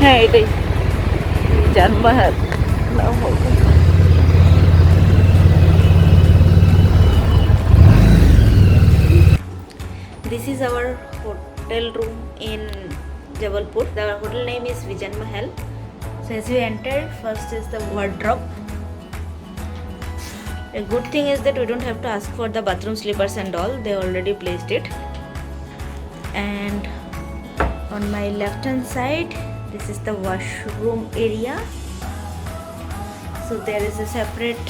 হ্যাঁ এটাই যানবাহন নাম হবে। This is our hotel room in Jabalpur. The hotel name is Vijan Mahal. So as we enter, first is the wardrobe. A good thing is that we don't have to ask for the bathroom slippers and all. They already placed it. And on my left hand side, this is the washroom area. So there is a separate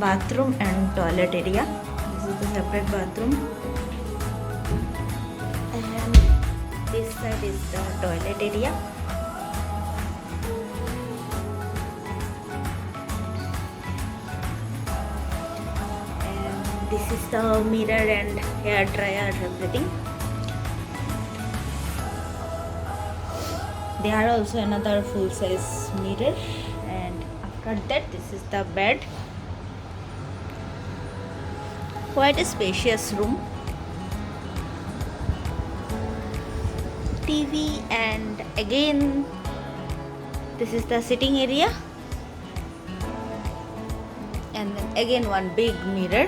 bathroom and toilet area. This is the separate bathroom, and this side is the toilet area. And this is the mirror and hair dryer, everything. There are also another full size mirror, and after that this is the bed. Quite a spacious room. TV, and again this is the sitting area, and then again one big mirror.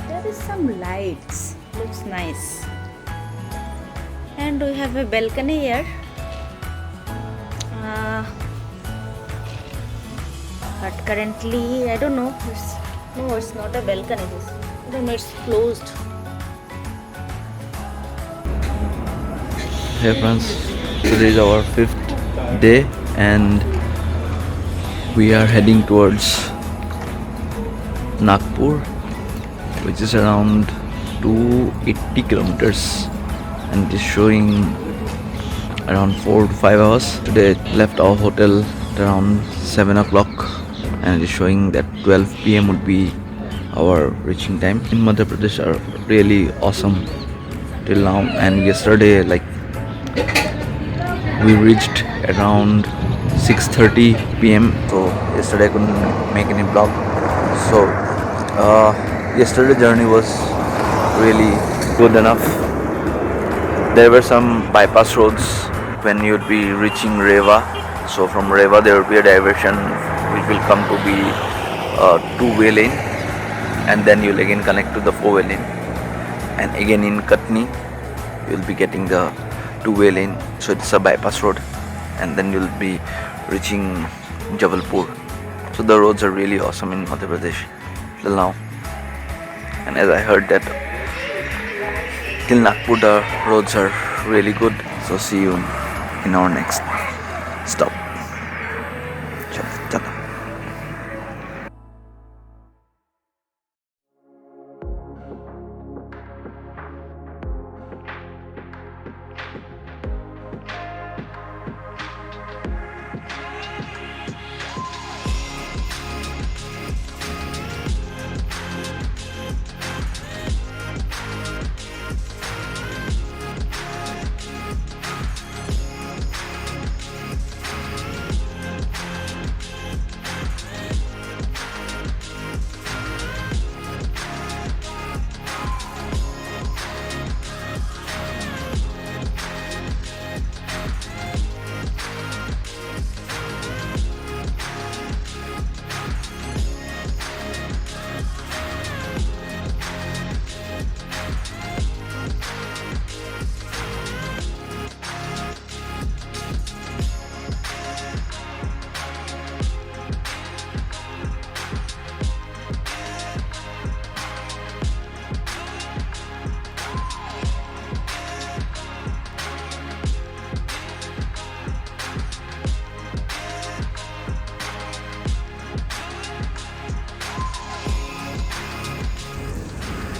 There is some lights, looks nice, and we have a balcony here. But currently I don't know, it's not a balcony, I don't know, it's closed. Hey friends, today is our 5th day and we are heading towards Nagpur, which is around 280 kilometers, and it is showing around 4 to 5 hours. Today left our hotel at around 7 o'clock and it is showing that 12 PM would be our reaching time. In Madhya Pradesh are really awesome till now, and yesterday we reached around 6:30 PM. So yesterday I couldn't make any vlog. So yesterday journey was really good enough. There were some bypass roads when you'd be reaching Rewa. So from Rewa there would be a diversion which will come to be a 2-way lane, and then you'll again connect to the 4-way lane, and again in Katni you'll be getting the 2-way lane. So it's a bypass road, and then you'll be reaching Jabalpur. So the roads are really awesome in Madhya Pradesh till now, and as I heard that till Nagpur the roads are really good. So see you in our next stop. Chalo.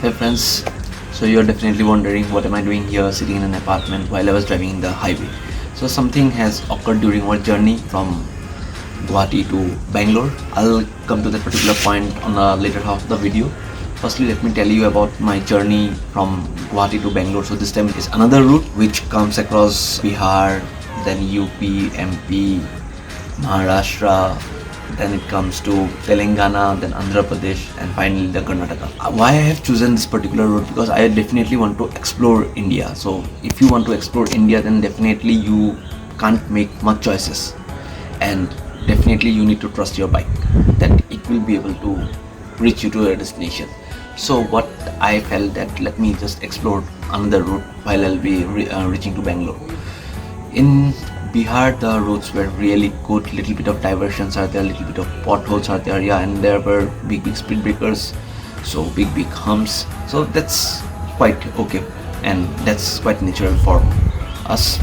Hey friends, so you're definitely wondering what am I doing here sitting in an apartment while I was driving in the highway. So something has occurred during our journey from Guwahati to Bangalore. I'll come to that particular point on the later half of the video. Firstly, let me tell you about my journey from Guwahati to Bangalore. So this time is another route which comes across Bihar, then UP, MP, Maharashtra, then it comes to Telangana, then Andhra Pradesh, and finally the Karnataka. Why I have chosen this particular route? Because I definitely want to explore India. So if you want to explore India, then definitely you can't make much choices, and definitely you need to trust your bike that it will be able to reach you to your destination. So what I felt that let me just explore another route while I'll be reaching to Bangalore. In Bihar, the roads were really good. Little bit of diversions are there, little bit of potholes are there, yeah, and there were big speed breakers, so big humps. So that's quite okay, and that's quite natural for us.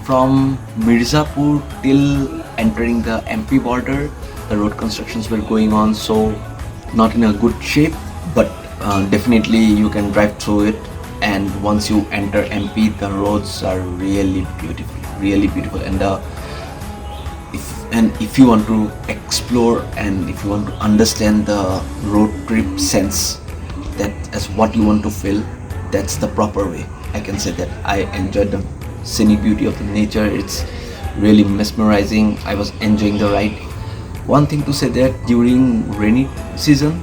From Mirzapur till entering the MP border, the road constructions were going on, so not in a good shape, but definitely you can drive through it. And once you enter MP, the roads are really beautiful, and if you want to explore and if you want to understand the road trip sense, that as what you want to feel, that's the proper way. I can say that I enjoyed the scenic beauty of the nature. It's really mesmerizing. I was enjoying the ride. One thing to say that during rainy season,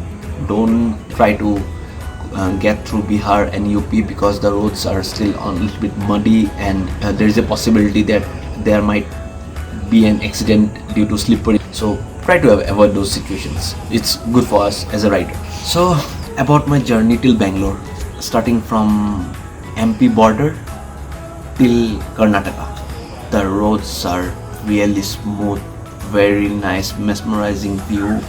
don't try to get through Bihar and UP, because the roads are still a little bit muddy, and there is a possibility that there might be an accident due to slippery. So try to avoid those situations. It's good for us as a rider. So about my journey till Bangalore, starting from MP border till Karnataka, the roads are really smooth, very nice, mesmerizing view,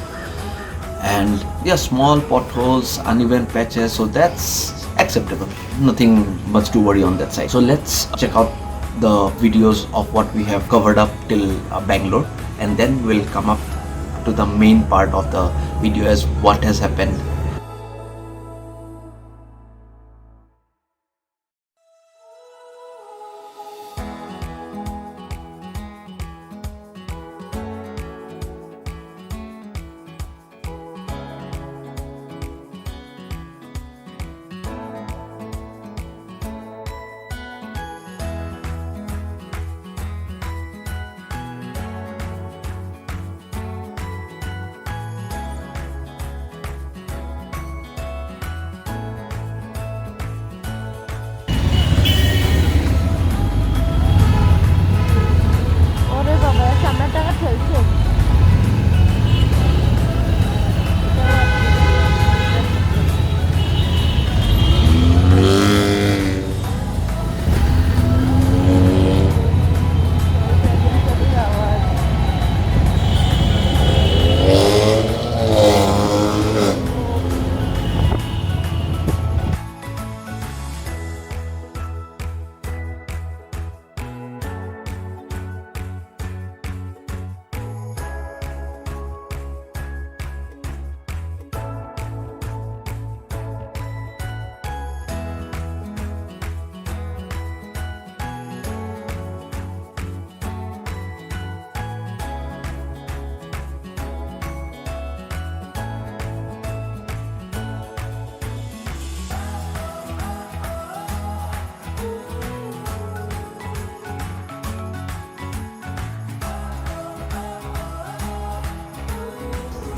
and yeah, small potholes, uneven patches, so that's acceptable. Nothing much to worry on that side. So let's check out the videos of what we have covered up till Bangalore, and then we'll come up to the main part of the video as what has happened.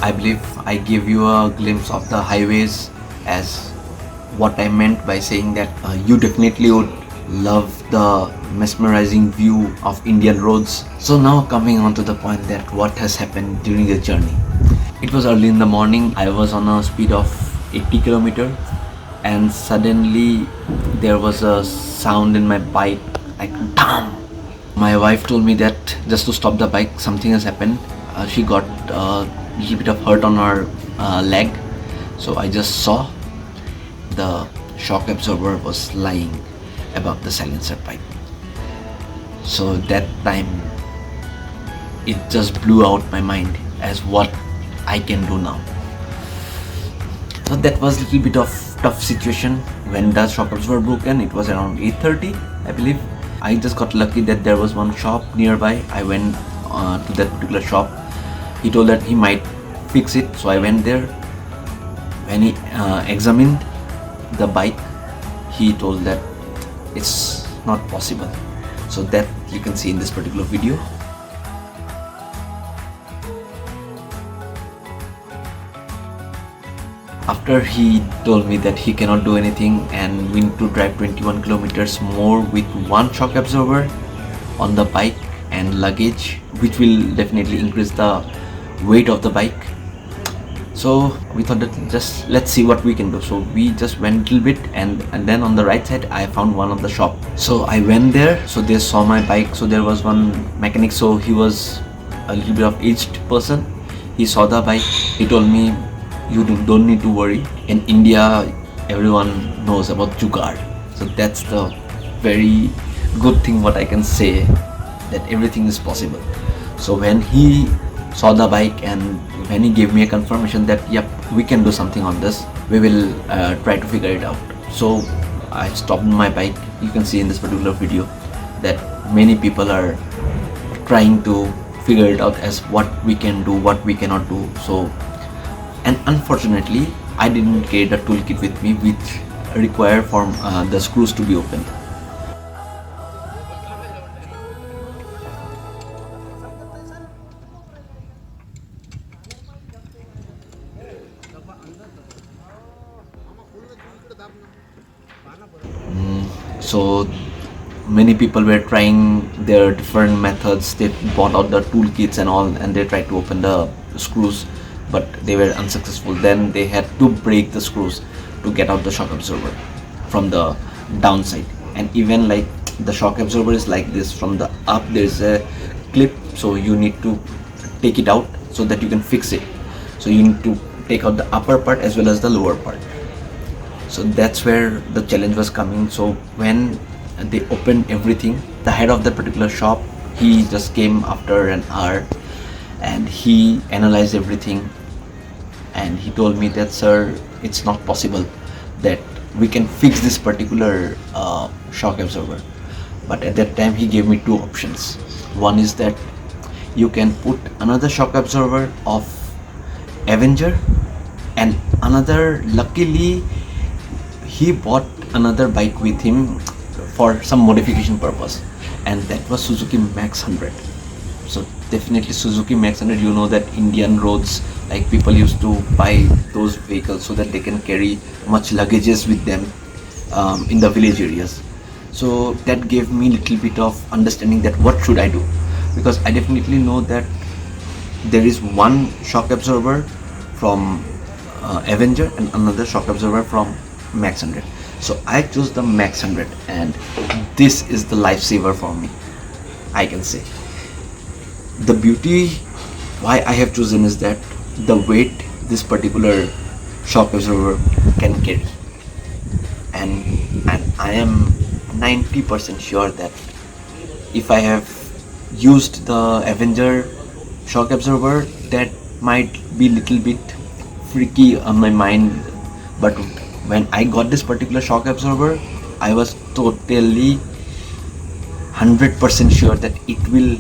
I believe I gave you a glimpse of the highways as what I meant by saying that you definitely would love the mesmerizing view of Indian roads. So now coming on to the point that what has happened during the journey. It was early in the morning. I was on a speed of 80 km, and suddenly there was a sound in my bike like damn. My wife told me that just to stop the bike, something has happened. She got a little bit of hurt on her leg. So I just saw the shock absorber was lying above the silencer pipe. So that time it just blew out my mind as what I can do now. So that was a little bit of tough situation when the shock absorber broken. It was around 8:30, I believe. I just got lucky that there was one shop nearby. I went to that particular shop. He told that he might fix it, so I went there. When he examined the bike, he told that it's not possible. So that you can see in this particular video. after he told me that he cannot do anything and we need to drive 21 kilometers more with one shock absorber on the bike and luggage, which will definitely increase the weight of the bike. So we thought that just let's see what we can do. So we just went a little bit, and then on the right side I found one of the shop. So I went there. So they saw my bike. So there was one mechanic. So he was a little bit of aged person. He saw the bike. He told me, you don't need to worry. In India, everyone knows about jugaad. So that's the very good thing what I can say, that everything is possible. So when he saw the bike and when he gave me a confirmation that yep, we can do something on this, we will try to figure it out. So I stopped my bike. You can see in this particular video that many people are trying to figure it out as what we can do, what we cannot do. So, and unfortunately I didn't carry the toolkit with me, which require for the screws to be opened. So many people were trying their different methods. They bought out the toolkits and all, and they tried to open the screws, but they were unsuccessful. Then they had to break the screws to get out the shock absorber from the downside. And even like the shock absorber is like this, from the up there's a clip, so you need to take it out so that you can fix it. So you need to take out the upper part as well as the lower part. So that's where the challenge was coming. So when they opened everything, the head of that particular shop, he just came after an hour and he analyzed everything, and he told me that, sir, it's not possible that we can fix this particular shock absorber. But at that time he gave me two options. One is that you can put another shock absorber of Avenger, and another, luckily he bought another bike with him for some modification purpose, and that was Suzuki Max 100. So definitely Suzuki Max 100, you know that Indian roads, like people used to buy those vehicles so that they can carry much luggages with them in the village areas. So that gave me little bit of understanding that what should I do, because I definitely know that there is one shock absorber from Avenger and another shock absorber from Max 100. So I chose the Max 100, and this is the lifesaver for me, I can say. The beauty why I have chosen is that the weight this particular shock absorber can carry, and I am 90% sure that if I have used the Avenger shock absorber, that might be little bit freaky on my mind, but when I got this particular shock absorber, I was totally 100% sure that it will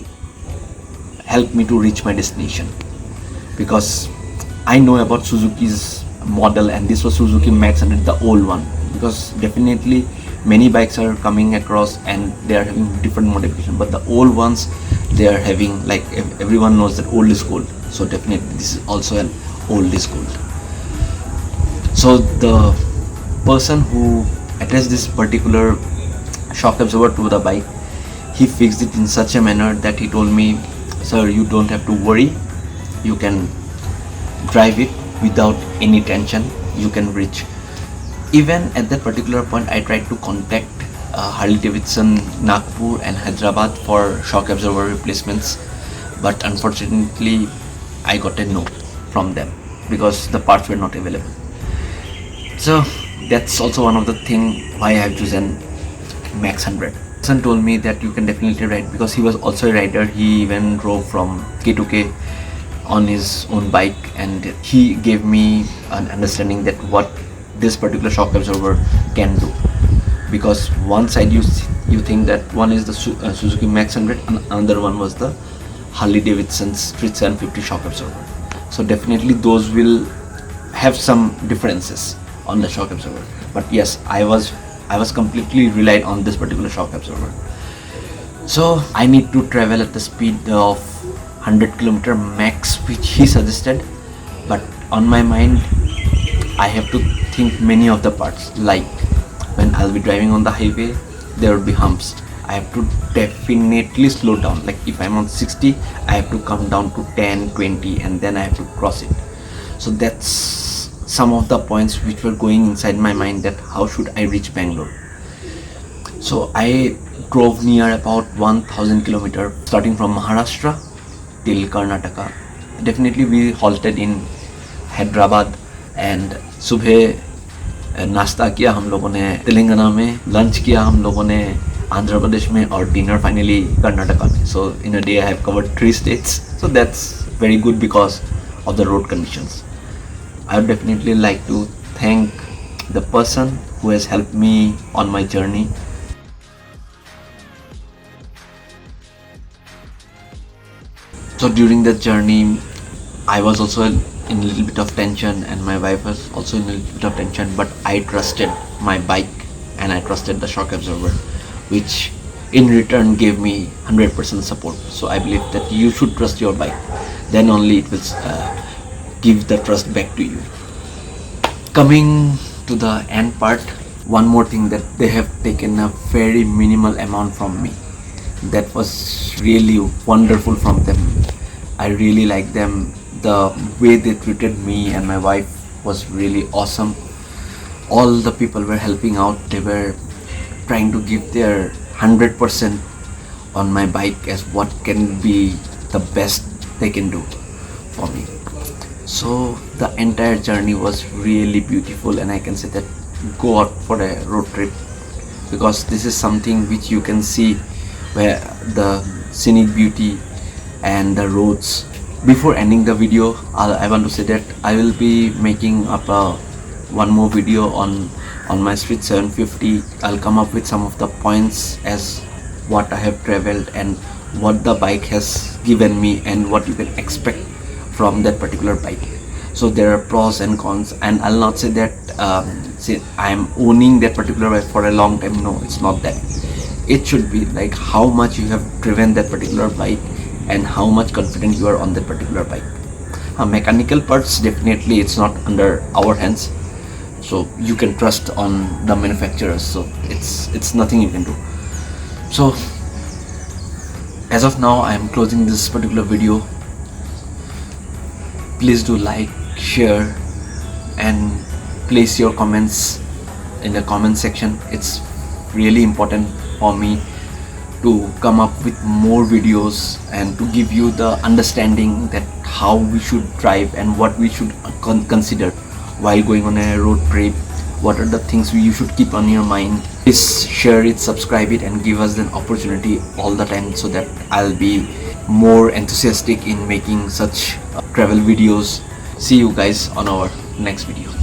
help me to reach my destination, because I know about Suzuki's model, and this was Suzuki Max 100, the old one, because definitely many bikes are coming across and they are having different modification, but the old ones, they are having, like everyone knows that old is gold. So definitely this is also an old is gold. So the person who attached this particular shock absorber to the bike, he fixed it in such a manner that he told me, sir, you don't have to worry, you can drive it without any tension, you can reach. Even at that particular point, I tried to contact Harley Davidson, Nagpur and Hyderabad for shock absorber replacements, but unfortunately I got a no from them because the parts were not available. So that's also one of the thing why I have chosen Max 100. Son told me that you can definitely ride, because he was also a rider. He even drove from K to K on his own bike, and he gave me an understanding that what this particular shock absorber can do. Because one side you think that one is the Suzuki Max 100 and another one was the Harley Davidson Street 750 shock absorber. So definitely those will have some differences on the shock absorber. But yes, I was completely relied on this particular shock absorber. So I need to travel at the speed of 100 km max, which he suggested. But on my mind, I have to think many of the parts. Like when I'll be driving on the highway, there will be humps. I have to definitely slow down. Like if I'm on 60, I have to come down to 10, 20, and then I have to cross it. So that's some of the points which were going inside my mind, that how should I reach Bangalore. So I drove near about 1000 kilometers starting from Maharashtra till Karnataka. Definitely we halted in Hyderabad and सुबह नाश्ता किया हम लोगों ने तेलंगाना में, lunch किया हम लोगों ने आंध्र प्रदेश में, और डिनर फाइनली कर्नाटका में. So in a day I have covered 3 states. So that's very good because of the road conditions. I would definitely like to thank the person who has helped me on my journey. So during that journey, I was also in a little bit of tension, and my wife was also in a little bit of tension, but I trusted my bike and I trusted the shock absorber, which in return gave me 100% support. So I believe that you should trust your bike, then only it will give the trust back to you. Coming to the end part, one more thing, that they have taken a very minimal amount from me. That was really wonderful from them. I really like them. The way they treated me and my wife was really awesome. All the people were helping out. They were trying to give their 100% on my bike as what can be the best they can do for me. So the entire journey was really beautiful, and I can say that go out for a road trip, because this is something which you can see, where the scenic beauty and the roads. Before ending the video, I want to say that I will be making up one more video on my Street 750. I'll come up with some of the points as what I have traveled and what the bike has given me and what you can expect from that particular bike. So there are pros and cons, and I'll not say that I'm owning that particular bike for a long time. No, it's not that. It should be like how much you have driven that particular bike and how much confident you are on that particular bike. Mechanical parts, definitely it's not under our hands, so you can trust on the manufacturers. So it's nothing you can do. So as of now, I am closing this particular video. Please do like, share, and place your comments in the comment section. It's really important for me to come up with more videos and to give you the understanding that how we should drive and what we should consider while going on a road trip. What are the things you should keep on your mind. Please share it, subscribe it, and give us an opportunity all the time, so that I'll be more enthusiastic in making such travel videos. See you guys on our next video.